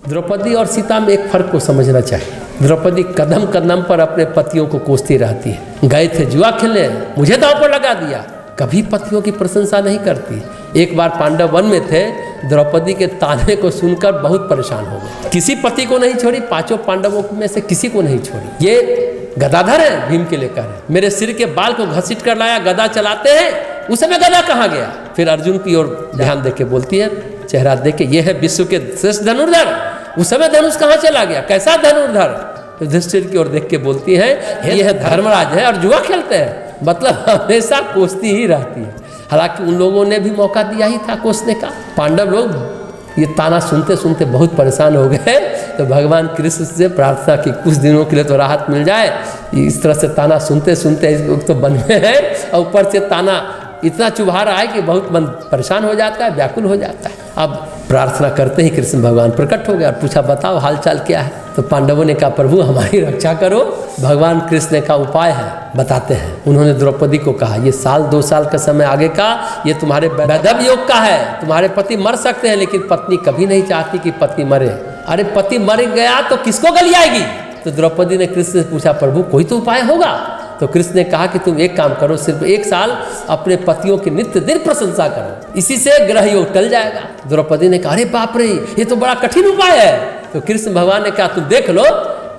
द्रौपदी और सीता में एक फर्क को समझना चाहिए। द्रौपदी कदम कदम पर अपने पतियों को कोसती रहती है। गए थे जुआ खेलने, मुझे दांव पर लगा दिया, कभी पतियों की प्रशंसा नहीं करती। एक बार पांडव वन में थे, द्रौपदी के ताने को सुनकर बहुत परेशान हो गए। किसी पति को नहीं छोड़ी, पांचों पांडवों में से किसी को नहीं छोड़ी। ये गदाधर है, भीम के लेकर है, मेरे सिर के बाल को घसीट कर लाया, गदा चलाते हैं, उस समय गदा कहाँ गया? फिर अर्जुन की ओर ध्यान देके बोलती है, चेहरा देके, ये है विश्व के श्रेष्ठ धनुर्धर, उस समय धनुष कहाँ चला गया, कैसा धनुर्धर? युधिष्ठिर की ओर देख के बोलती है, ये है धर्मराज है और जुआ खेलते हैं, मतलब हमेशा कोसती ही रहती है। हालांकि उन लोगों ने भी मौका दिया ही था कोसने का। पांडव लोग ये ताना सुनते सुनते बहुत परेशान हो गए, तो भगवान कृष्ण से प्रार्थना की कुछ दिनों के लिए तो राहत मिल जाए। इस तरह से ताना सुनते सुनते तो बन में है, और ऊपर से ताना इतना चुभा रहा है कि बहुत मन परेशान हो जाता है, व्याकुल हो जाता है। अब प्रार्थना करते ही कृष्ण भगवान प्रकट हो गया और पूछा, बताओ हालचाल क्या है? तो पांडवों ने कहा, प्रभु हमारी रक्षा करो। भगवान कृष्ण का उपाय है, बताते हैं। उन्होंने द्रौपदी को कहा, ये साल 2 साल का समय आगे का, ये तुम्हारे वैधव्य योग का है। तुम्हारे पति मर सकते हैं, लेकिन पत्नी कभी नहीं चाहती कि पति मरे। अरे पति मर गया तो किसको गली आएगी? तो द्रौपदी ने कृष्ण से पूछा, प्रभु कोई तो उपाय होगा? तो कृष्ण ने कहा कि तुम एक काम करो, सिर्फ 1 साल अपने पतियों की नित्य दिन प्रशंसा करो, इसी से ग्रह योग टल जाएगा। द्रौपदी ने कहा, अरे बाप रे, ये तो बड़ा कठिन उपाय है। तो कृष्ण भगवान ने कहा, तुम देख लो।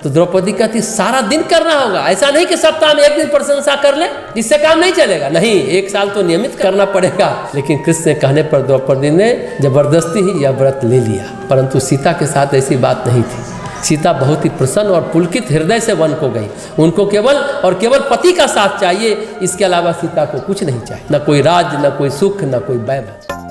तो द्रौपदी कहती, सारा दिन करना होगा, ऐसा नहीं कि सप्ताह में 1 दिन प्रशंसा कर ले, इससे काम नहीं चलेगा। नहीं, 1 साल तो नियमित करना पड़ेगा। लेकिन कृष्ण के कहने पर द्रौपदी ने जबरदस्ती ही यह व्रत ले लिया। परंतु सीता के साथ ऐसी बात नहीं थी। सीता बहुत ही प्रसन्न और पुलकित हृदय से वन को गई। उनको केवल और केवल पति का साथ चाहिए, इसके अलावा सीता को कुछ नहीं चाहिए, न कोई राज, न कोई सुख, न कोई वैभव।